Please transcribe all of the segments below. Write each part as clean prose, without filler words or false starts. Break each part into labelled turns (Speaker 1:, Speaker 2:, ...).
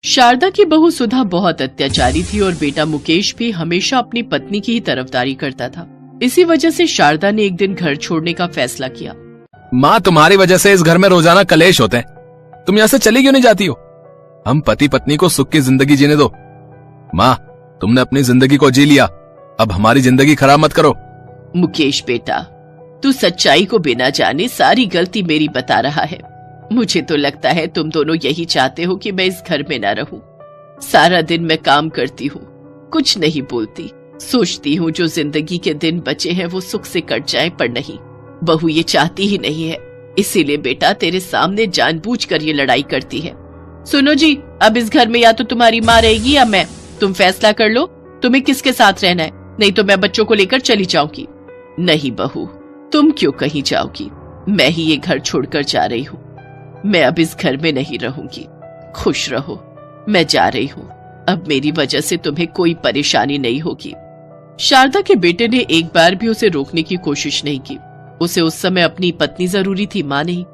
Speaker 1: शारदा की बहू सुधा बहुत अत्याचारी थी और बेटा मुकेश भी हमेशा अपनी पत्नी की ही तरफदारी करता था। इसी वजह से शारदा ने एक दिन घर छोड़ने का फैसला किया।
Speaker 2: माँ, तुम्हारी वजह से इस घर में रोजाना कलेश होते हैं। तुम यहाँ से चली क्यों नहीं जाती हो? हम पति पत्नी को सुख की जिंदगी जीने दो। माँ, तुमने अपनी जिंदगी को जी लिया, अब हमारी जिंदगी खराब मत करो।
Speaker 1: मुकेश बेटा, तू सच्चाई को बिना जाने सारी गलती मेरी बता रहा है। मुझे तो लगता है तुम दोनों यही चाहते हो कि मैं इस घर में न रहूं। सारा दिन मैं काम करती हूँ, कुछ नहीं बोलती, सोचती हूँ जो जिंदगी के दिन बचे हैं वो सुख से कट जाए, पर नहीं, बहू ये चाहती ही नहीं है। इसीलिए बेटा तेरे सामने जानबूझकर ये लड़ाई करती है। सुनो जी, अब इस घर में या तो तुम्हारी माँ रहेगी या मैं। तुम फैसला कर लो तुम्हें किसके साथ रहना है, नहीं तो मैं बच्चों को लेकर चली जाऊंगी। नहीं बहू, तुम क्यों कहीं जाओगी? मैं ही ये घर छोड़कर जा रही हूँ। मैं अब इस घर में नहीं रहूंगी। खुश रहो, मैं जा रही हूँ। अब मेरी वजह से तुम्हें कोई परेशानी नहीं होगी। शारदा के बेटे ने एक बार भी उसे रोकने की कोशिश नहीं की। उसे उस समय अपनी पत्नी जरूरी थी, मां नहीं।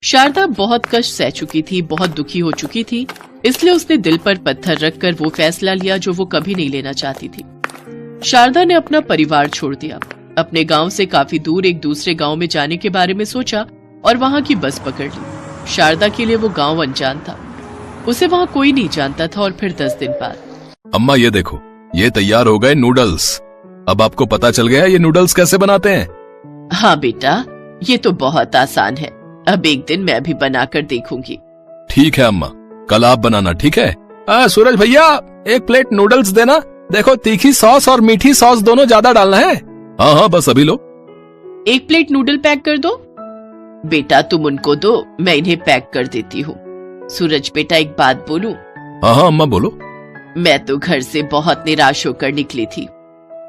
Speaker 1: शारदा बहुत कष्ट सह चुकी थी, बहुत दुखी हो चुकी थी, इसलिए उसने दिल पर पत्थर रखकर वो फैसला लिया जो वो कभी नहीं लेना चाहती थी। शारदा ने अपना परिवार छोड़ दिया, अपने गांव से काफी दूर एक दूसरे गांव में जाने के बारे में सोचा और वहां की बस पकड़ ली। शारदा के लिए वो गांव अनजान था, उसे वहां कोई नहीं जानता था। और फिर 10 दिन बाद,
Speaker 2: अम्मा ये देखो, ये तैयार हो गए नूडल्स। अब आपको पता चल गया ये नूडल्स कैसे बनाते हैं?
Speaker 1: हाँ बेटा, ये तो बहुत आसान है। अब एक दिन मैं भी बनाकर देखूंगी।
Speaker 2: ठीक है अम्मा, कल आप बनाना, ठीक है? सूरज भैया, एक प्लेट नूडल्स देना। देखो, तीखी सॉस और मीठी सॉस दोनों ज्यादा डालना है। हाँ हाँ, बस अभी लो।
Speaker 1: 1 प्लेट नूडल पैक कर दो। बेटा तुम उनको दो, मैं इन्हें पैक कर देती हूँ। सूरज बेटा, एक बात बोलूं?
Speaker 2: हाँ हाँ अम्मा बोलो।
Speaker 1: मैं तो घर से बहुत निराश होकर निकली थी।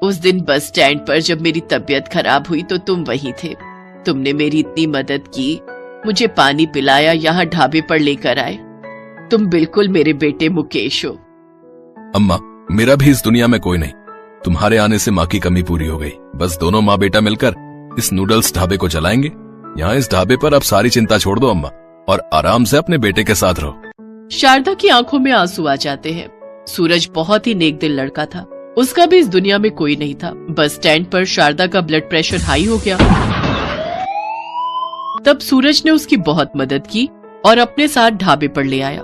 Speaker 1: उस दिन बस स्टैंड पर जब मेरी तबीयत खराब हुई तो तुम वहीं थे। तुमने मेरी इतनी मदद की, मुझे पानी पिलाया, यहाँ ढाबे पर लेकर आए। तुम बिल्कुल मेरे बेटे मुकेश हो।
Speaker 2: अम्मा, मेरा भी इस दुनिया में कोई नहीं। तुम्हारे आने से माँ की कमी पूरी हो गई। बस दोनों माँ बेटा मिलकर इस नूडल्स ढाबे को चलाएंगे। यहाँ इस ढाबे पर अब सारी चिंता छोड़ दो अम्मा, और आराम से अपने बेटे के साथ रहो।
Speaker 1: शारदा की आंखों में आंसू आ जाते हैं। सूरज बहुत ही नेक दिल लड़का था, उसका भी इस दुनिया में कोई नहीं था। बस स्टैंड पर शारदा का ब्लड प्रेशर हाई हो गया। तब सूरज ने उसकी बहुत मदद की और अपने साथ ढाबे पर ले आया।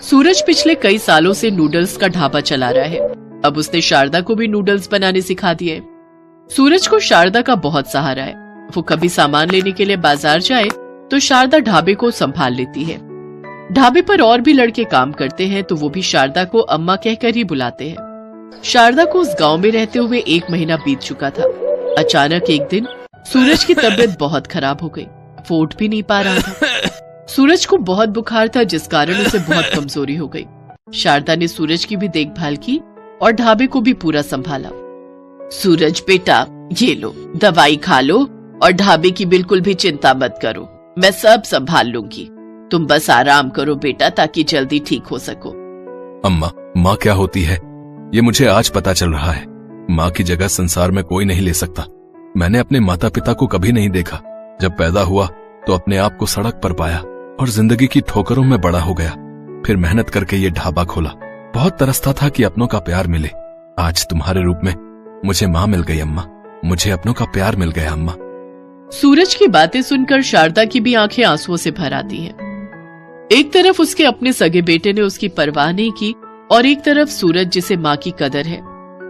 Speaker 1: सूरज पिछले कई सालों से नूडल्स का ढाबा चला रहा है। अब उसने शारदा को भी नूडल्स बनाने सिखा दिए। सूरज को शारदा का बहुत सहारा है। वो कभी सामान लेने के लिए बाजार जाए तो शारदा ढाबे को संभाल लेती है। ढाबे पर और भी लड़के काम करते हैं तो वो भी शारदा को अम्मा कहकर ही बुलाते हैं। शारदा को उस गांव में रहते हुए 1 महीना बीत चुका था। अचानक एक दिन सूरज की तबीयत बहुत खराब हो गई, वो उठ भी नहीं पा रहा था। सूरज को बहुत बुखार था, जिस कारण उसे बहुत कमजोरी हो गई। शारदा ने सूरज की भी देखभाल की और ढाबे को भी पूरा संभाला। सूरज बेटा, ये लो, दवाई खा लो और ढाबे की बिल्कुल भी चिंता मत करो, मैं सब संभाल लूंगी। तुम बस आराम करो बेटा, ताकि जल्दी ठीक हो सको।
Speaker 2: अम्मा, माँ क्या होती है ये मुझे आज पता चल रहा है। माँ की जगह संसार में कोई नहीं ले सकता। मैंने अपने माता पिता को कभी नहीं देखा। जब पैदा हुआ तो अपने आप को सड़क पर पाया और जिंदगी की ठोकरों में बड़ा हो गया। फिर मेहनत करके ये ढाबा खोला। बहुत तरसता था कि अपनों का प्यार मिले। आज तुम्हारे रूप में मुझे माँ मिल गई अम्मा, मुझे अपनों का प्यार मिल गया अम्मा।
Speaker 1: सूरज की बातें सुनकर शारदा की भी आंखें आंसुओं से भर आती हैं। एक तरफ उसके अपने सगे बेटे ने उसकी परवाह नहीं की और एक तरफ सूरज जिसे माँ की कदर है,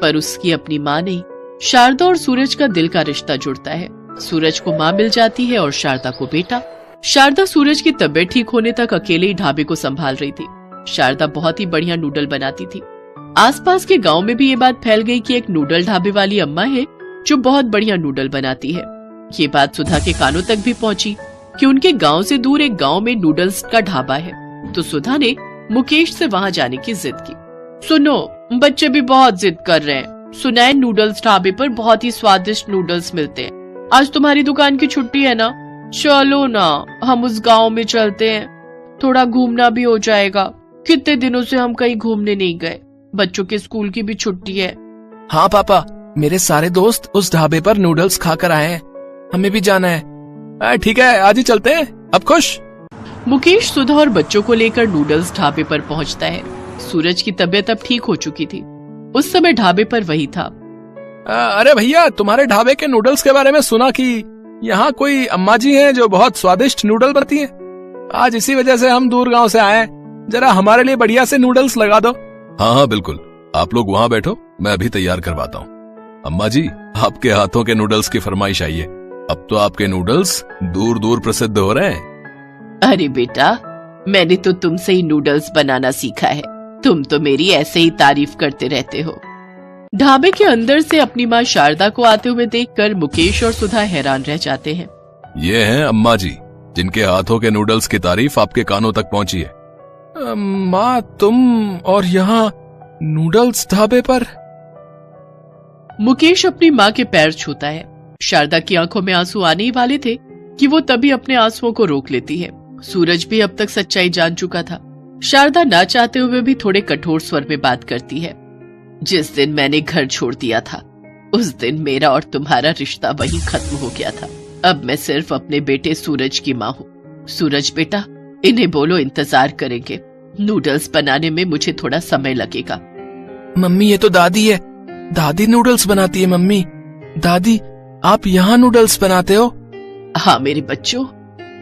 Speaker 1: पर उसकी अपनी माँ नहीं। शारदा और सूरज का दिल का रिश्ता जुड़ता है। सूरज को माँ मिल जाती है और शारदा को बेटा। शारदा सूरज की तबीयत ठीक होने तक अकेले ही ढाबे को संभाल रही थी। शारदा बहुत ही बढ़िया नूडल बनाती थी। आसपास के गांव में भी ये बात फैल गई कि एक नूडल ढाबे वाली अम्मा है जो बहुत बढ़िया नूडल बनाती है। ये बात सुधा के कानों तक भी पहुंची कि उनके गांव से दूर एक गांव में नूडल्स का ढाबा है। तो सुधा ने मुकेश से वहां जाने की जिद की। सुनो, बच्चे भी बहुत जिद कर रहे हैं। सुना है नूडल्स ढाबे पर बहुत ही स्वादिष्ट नूडल्स मिलते हैं। आज तुम्हारी दुकान की छुट्टी है ना, चलो ना, हम उस गांव में चलते हैं, थोड़ा घूमना भी हो जाएगा। कितने दिनों से हम कहीं घूमने नहीं गए, बच्चों के स्कूल की भी छुट्टी है।
Speaker 3: हाँ पापा, मेरे सारे दोस्त उस ढाबे पर नूडल्स खाकर आए हैं, हमें भी जाना है।
Speaker 2: ठीक है, आज ही चलते हैं, अब खुश।
Speaker 1: मुकेश सुधा और बच्चों को लेकर नूडल्स ढाबे पर पहुंचता है। सूरज की तबीयत अब ठीक हो चुकी थी। उस समय ढाबे पर वही था।
Speaker 3: अरे भैया, तुम्हारे ढाबे के नूडल्स के बारे में सुना कि यहाँ कोई अम्मा जी हैं जो बहुत स्वादिष्ट नूडल बनाती हैं। आज इसी वजह से हम दूर गांव से आए हैं, जरा हमारे लिए बढ़िया से नूडल्स लगा दो।
Speaker 2: हाँ हाँ बिल्कुल, आप लोग वहाँ बैठो, मैं अभी तैयार करवाता हूँ। अम्मा जी, आपके हाथों के नूडल्स की फरमाइश आई है। अब तो आपके नूडल्स दूर दूर प्रसिद्ध हो रहे हैं।
Speaker 1: अरे बेटा, मैंने तो तुमसे ही नूडल्स बनाना सीखा है, तुम तो मेरी ऐसे ही तारीफ करते रहते हो। ढाबे के अंदर से अपनी माँ शारदा को आते हुए देखकर मुकेश और सुधा हैरान रह जाते हैं।
Speaker 2: ये हैं अम्मा जी, जिनके हाथों के नूडल्स की तारीफ आपके कानों तक पहुंची है।
Speaker 3: माँ, तुम और यहाँ नूडल्स ढाबे पर?
Speaker 1: मुकेश अपनी माँ के पैर छूता है। शारदा की आंखों में आंसू आने ही वाले थे कि वो तभी अपने आंसुओं को रोक लेती है। सूरज भी अब तक सच्चाई जान चुका था। शारदा ना चाहते हुए भी थोड़े कठोर स्वर में बात करती है। जिस दिन मैंने घर छोड़ दिया था, उस दिन मेरा और तुम्हारा रिश्ता वहीं खत्म हो गया था। अब मैं सिर्फ अपने बेटे सूरज की माँ हूँ। सूरज बेटा, इन्हें बोलो इंतजार करेंगे। नूडल्स बनाने में मुझे थोड़ा समय लगेगा।
Speaker 3: मम्मी, ये तो दादी है। दादी नूडल्स बनाती है। मम्मी, दादी, आप यहाँ नूडल्स बनाते हो?
Speaker 1: हाँ मेरे बच्चों,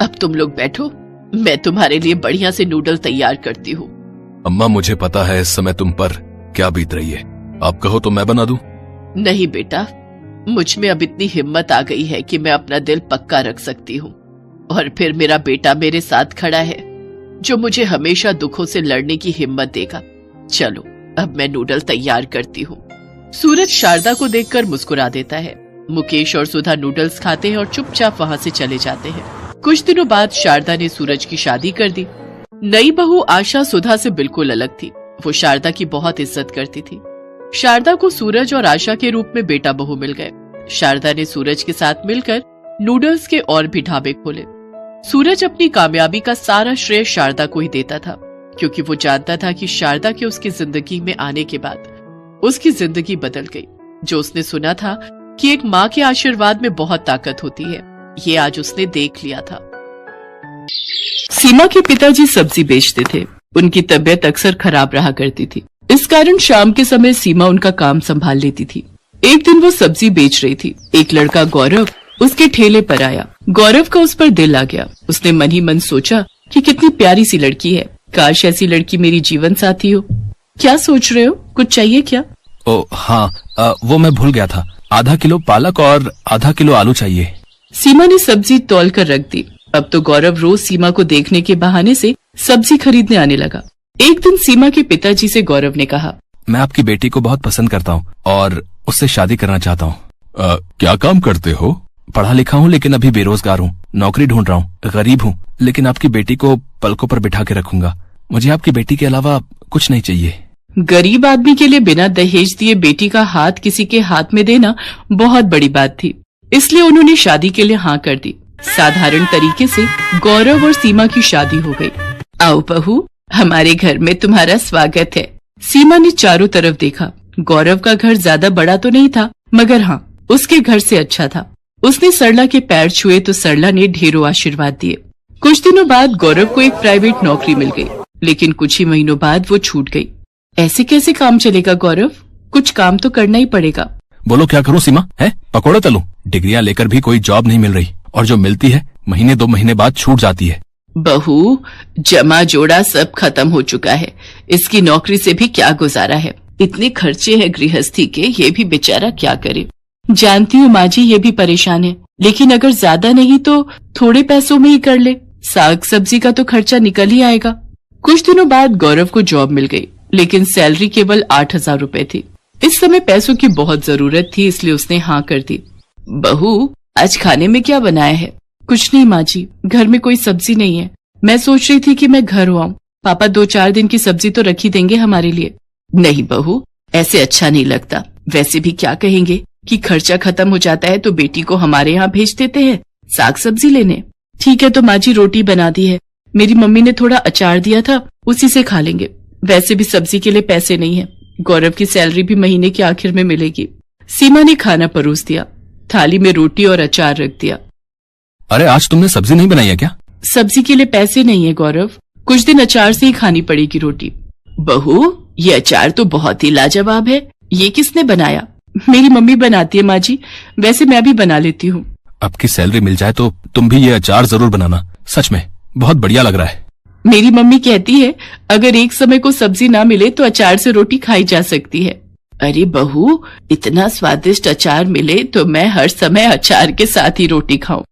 Speaker 1: अब तुम लोग बैठो, मैं तुम्हारे लिए बढ़िया से नूडल तैयार करती हूँ।
Speaker 2: अम्मा, मुझे पता है इस समय तुम पर क्या बीत रही है, आप कहो तो मैं बना दूं।
Speaker 1: नहीं बेटा, मुझ में अब इतनी हिम्मत आ गई है कि मैं अपना दिल पक्का रख सकती हूँ। और फिर मेरा बेटा मेरे साथ खड़ा है, जो मुझे हमेशा दुखों से लड़ने की हिम्मत देगा। चलो, अब मैं नूडल तैयार करती हूँ। सूरज शारदा को देखकर मुस्कुरा देता है। मुकेश और सुधा नूडल्स खाते हैं और चुपचाप वहाँ से चले जाते हैं। कुछ दिनों बाद शारदा ने सूरज की शादी कर दी। नई बहू आशा सुधा से बिल्कुल अलग थी। वो शारदा की बहुत इज्जत करती थी। शारदा को सूरज और आशा के रूप में बेटा बहू मिल गए। शारदा ने सूरज के साथ मिलकर नूडल्स के और भी ढाबे खोले। सूरज अपनी कामयाबी का सारा श्रेय शारदा को ही देता था, क्योंकि वो जानता था कि शारदा के उसकी जिंदगी में आने के बाद उसकी जिंदगी बदल गई। जो उसने सुना था कि एक माँ के आशीर्वाद में बहुत ताकत होती है, ये आज उसने देख लिया था। सीमा के पिताजी सब्जी बेचते थे। उनकी तबीयत अक्सर खराब रहा करती थी। इस कारण शाम के समय सीमा उनका काम संभाल लेती थी। एक दिन वो सब्जी बेच रही थी। एक लड़का गौरव उसके ठेले पर आया। गौरव का उस पर दिल आ गया। उसने मन ही मन सोचा कि कितनी प्यारी सी लड़की है, काश ऐसी लड़की मेरी जीवन साथी हो। क्या सोच रहे हो, कुछ चाहिए क्या?
Speaker 4: ओ हाँ, वो मैं भूल गया था। आधा किलो पालक और आधा किलो आलू चाहिए।
Speaker 1: सीमा ने सब्जी तौल कर रख दी। अब तो गौरव रोज सीमा को देखने के बहाने से सब्जी खरीदने आने लगा। एक दिन सीमा के पिताजी से गौरव ने कहा,
Speaker 4: मैं आपकी बेटी को बहुत पसंद करता हूँ और उससे शादी करना चाहता हूँ।
Speaker 2: क्या काम करते हो?
Speaker 4: पढ़ा लिखा हूँ लेकिन अभी बेरोजगार हूँ, नौकरी ढूंढ रहा हूँ। गरीब हूँ लेकिन आपकी बेटी को पलकों पर बिठा के रखूंगा। मुझे आपकी बेटी के अलावा कुछ नहीं चाहिए।
Speaker 1: गरीब आदमी के लिए बिना दहेज दिए बेटी का हाथ किसी के हाथ में देना बहुत बड़ी बात थी, इसलिए उन्होंने शादी के लिए हाँ कर दी। साधारण तरीके से गौरव और सीमा की शादी हो गई। आओ बहू, हमारे घर में तुम्हारा स्वागत है। सीमा ने चारों तरफ देखा। गौरव का घर ज्यादा बड़ा तो नहीं था, मगर हाँ, उसके घर से अच्छा था। उसने सरला के पैर छुए तो सरला ने ढेरों आशीर्वाद दिए। कुछ दिनों बाद गौरव को एक प्राइवेट नौकरी मिल गई, लेकिन कुछ ही महीनों बाद वो छूट गई। ऐसे कैसे काम चलेगा गौरव? कुछ काम तो करना ही पड़ेगा।
Speaker 4: बोलो क्या करूँ सीमा? है पकौड़े तलूं? डिग्रियां लेकर भी कोई जॉब नहीं मिल रही, और जो मिलती है महीने 2 महीने बाद छूट जाती है।
Speaker 1: बहू, जमा जोड़ा सब खत्म हो चुका है। इसकी नौकरी से भी क्या गुजारा है। इतने खर्चे हैं गृहस्थी के, ये भी बेचारा क्या करे। जानती हूँ माँ जी, ये भी परेशान है, लेकिन अगर ज्यादा नहीं तो थोड़े पैसों में ही कर ले। साग सब्जी का तो खर्चा निकल ही आएगा। कुछ दिनों बाद गौरव को जॉब मिल गई, लेकिन सैलरी केवल 8,000 रुपए थी। इस समय पैसों की बहुत जरूरत थी, इसलिए उसने हाँ कर दी। बहू, आज खाने में क्या बनाया है? कुछ नहीं माँ जी, घर में कोई सब्जी नहीं है। मैं सोच रही थी कि मैं घर आऊं। पापा 2-4 दिन की सब्जी तो रखी देंगे हमारे लिए। नहीं बहू, ऐसे अच्छा नहीं लगता। वैसे भी क्या कहेंगे कि खर्चा खत्म हो जाता है तो बेटी को हमारे यहाँ भेज देते हैं साग सब्जी लेने। ठीक है तो माँ जी, रोटी बना दी है। मेरी मम्मी ने थोड़ा अचार दिया था, उसी से खा लेंगे। वैसे भी सब्जी के लिए पैसे नहीं है। गौरव की सैलरी भी महीने के आखिर में मिलेगी। सीमा ने खाना परोस दिया। थाली में रोटी और अचार रख दिया।
Speaker 4: अरे आज तुमने सब्जी नहीं बनाई है क्या?
Speaker 1: सब्जी के लिए पैसे नहीं है गौरव, कुछ दिन अचार से ही खानी पड़ेगी रोटी। बहू, ये अचार तो बहुत ही लाजवाब है। ये किसने बनाया?
Speaker 5: मेरी मम्मी बनाती है माँ जी, वैसे मैं भी बना लेती हूँ।
Speaker 4: आपकी सैलरी मिल जाए तो तुम भी ये अचार जरूर बनाना, सच में बहुत बढ़िया लग रहा है।
Speaker 5: मेरी मम्मी कहती है अगर एक समय को सब्जी ना मिले तो अचार से रोटी खाई जा सकती है।
Speaker 1: अरे बहू, इतना स्वादिष्ट अचार मिले तो मैं हर समय अचार के साथ ही रोटी खाऊं।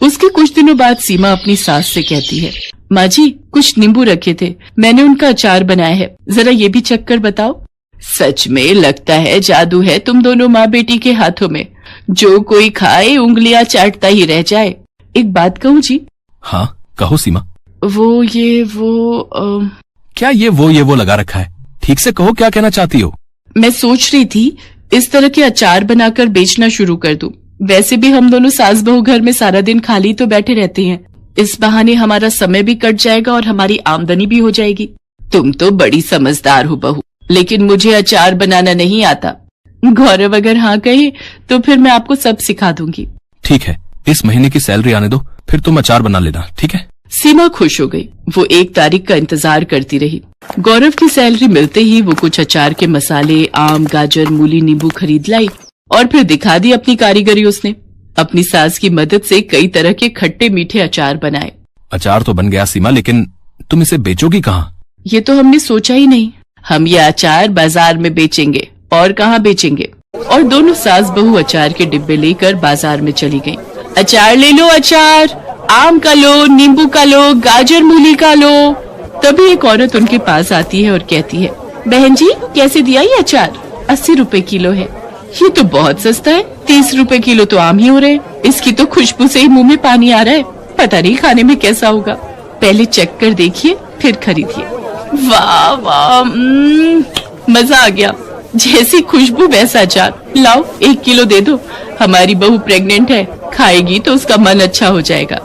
Speaker 5: उसके कुछ दिनों बाद सीमा अपनी सास से कहती है, माँ जी कुछ नींबू रखे थे, मैंने उनका अचार बनाया है, जरा ये भी चख कर बताओ।
Speaker 1: सच में लगता है जादू है तुम दोनों माँ बेटी के हाथों में। जो कोई खाए उंगलियां चाटता ही रह जाए।
Speaker 5: एक बात कहूँ जी?
Speaker 4: हाँ कहो सीमा। क्या ये वो लगा रखा है? ठीक से कहो, क्या कहना चाहती हो?
Speaker 5: मैं सोच रही थी इस तरह के अचार बनाकर बेचना शुरू कर दूं। वैसे भी हम दोनों सास बहू घर में सारा दिन खाली तो बैठे रहते हैं, इस बहाने हमारा समय भी कट जाएगा और हमारी आमदनी भी हो जाएगी।
Speaker 1: तुम तो बड़ी समझदार हो बहू, लेकिन मुझे अचार बनाना नहीं आता।
Speaker 5: गौरव अगर हाँ कहे तो फिर मैं आपको सब सिखा दूंगी।
Speaker 4: ठीक है, इस महीने की सैलरी आने दो, फिर तुम अचार बना लेना, ठीक है?
Speaker 1: सीमा खुश हो गई। वो 1 तारीख का इंतजार करती रही। गौरव की सैलरी मिलते ही वो कुछ अचार के मसाले, आम, गाजर, मूली, नींबू खरीद लाई और फिर दिखा दी अपनी कारीगरी उसने। अपनी सास की मदद से कई तरह के खट्टे मीठे अचार बनाए।
Speaker 4: अचार तो बन गया सीमा, लेकिन तुम इसे बेचोगी कहाँ?
Speaker 5: ये तो हमने सोचा ही नहीं।
Speaker 1: हम ये अचार बाजार में बेचेंगे, और कहाँ बेचेंगे।
Speaker 5: और दोनों सास बहू अचार के डिब्बे लेकर बाजार में चली गईं।
Speaker 1: अचार ले लो, अचार आम का लो, नींबू का लो, गाजर मूली का लो।
Speaker 5: तभी एक औरत उनके पास आती है और कहती है, बहन जी कैसे दिया ये अचार? 80 रुपए किलो है।
Speaker 1: ये तो बहुत सस्ता है, 30 रुपए किलो तो आम ही हो रहे।
Speaker 5: इसकी तो खुशबू से ही मुंह में पानी आ रहा है, पता नहीं खाने में कैसा होगा। पहले चख कर देखिए फिर खरीदिए।
Speaker 1: वाह वाह,
Speaker 5: मजा आ गया, जैसी खुशबू वैसा अचार। लाओ 1 किलो दे दो, हमारी बहू प्रेग्नेंट है, खाएगी तो उसका मन अच्छा हो जाएगा।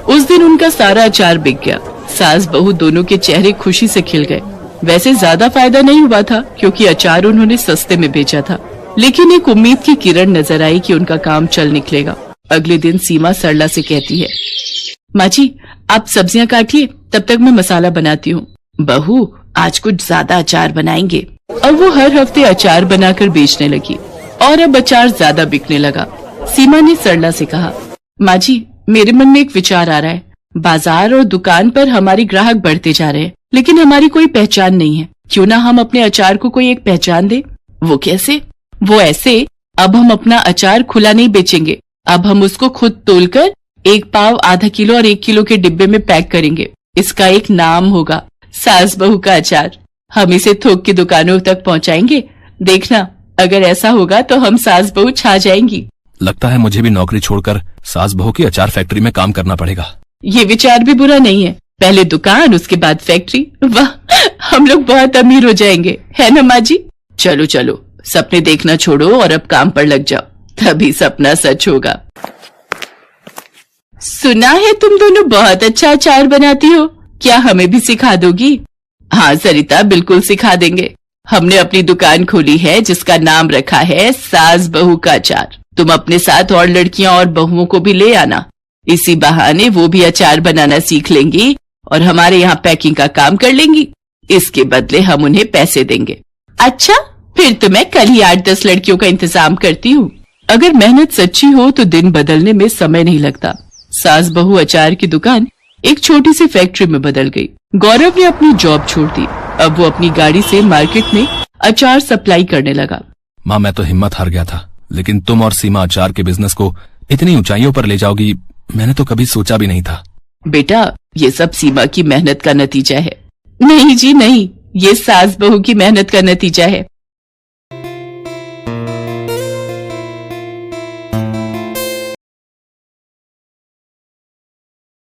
Speaker 5: उस दिन उनका सारा अचार बिक गया। सास बहू दोनों के चेहरे खुशी से खिल गए। वैसे ज्यादा फायदा नहीं हुआ था क्योंकि अचार उन्होंने सस्ते में बेचा था, लेकिन एक उम्मीद की किरण नजर आई कि उनका काम चल निकलेगा। अगले दिन सीमा सरला से कहती है, माँ जी आप सब्जियां काटिए, तब तक मैं मसाला बनाती हूँ।
Speaker 1: बहू आज कुछ ज्यादा अचार बनाएंगे।
Speaker 5: और वो हर हफ्ते अचार बनाकर बेचने लगी और अब अचार ज्यादा बिकने लगा। सीमा ने सरला से कहा, माँ जी मेरे मन में एक विचार आ रहा है। बाजार और दुकान पर हमारे ग्राहक बढ़ते जा रहे हैं, लेकिन हमारी कोई पहचान नहीं है। क्यों ना हम अपने अचार को कोई एक पहचान दे?
Speaker 1: वो कैसे?
Speaker 5: वो ऐसे, अब हम अपना अचार खुला नहीं बेचेंगे, अब हम उसको खुद तोलकर 1 पाव, आधा किलो और 1 किलो के डिब्बे में पैक करेंगे। इसका एक नाम होगा, सास बहू का अचार। हम इसे थोक की दुकानों तक पहुंचाएंगे। देखना, अगर ऐसा होगा तो हम सास बहू छा जाएंगी।
Speaker 4: लगता है मुझे भी नौकरी छोड़कर सास बहू की अचार फैक्ट्री में काम करना पड़ेगा।
Speaker 5: ये विचार भी बुरा नहीं है, पहले दुकान उसके बाद फैक्ट्री। वाह, हम लोग बहुत अमीर हो जाएंगे, है ना माँ जी?
Speaker 1: चलो चलो, सपने देखना छोड़ो और अब काम पर लग जाओ, तभी सपना सच होगा।
Speaker 5: सुना है तुम दोनों बहुत अच्छा अचार बनाती हो, क्या हमें भी सिखा दोगी?
Speaker 1: हाँ सरिता, बिल्कुल सिखा देंगे। हमने अपनी दुकान खोली है जिसका नाम रखा है सास बहू का अचार। तुम अपने साथ और लड़कियां और बहुओं को भी ले आना, इसी बहाने वो भी अचार बनाना सीख लेंगी और हमारे यहाँ पैकिंग का काम कर लेंगी। इसके बदले हम उन्हें पैसे देंगे।
Speaker 5: अच्छा, फिर तो मैं कल ही 8-10 लड़कियों का इंतजाम करती हूँ। अगर मेहनत सच्ची हो तो दिन बदलने में समय नहीं लगता। सास बहू अचार की दुकान एक छोटी सी फैक्ट्री में बदल गई। गौरव ने अपनी जॉब छोड़ दी। अब वो अपनी गाड़ी से मार्केट में अचार सप्लाई करने लगा।
Speaker 4: माँ मैं तो हिम्मत हार गया था, लेकिन तुम और सीमा अचार के बिजनेस को इतनी ऊंचाइयों पर ले जाओगी, मैंने तो कभी सोचा भी नहीं था।
Speaker 1: बेटा, ये सब सीमा की मेहनत का नतीजा है।
Speaker 5: नहीं जी नहीं, ये सास बहू की मेहनत का नतीजा है।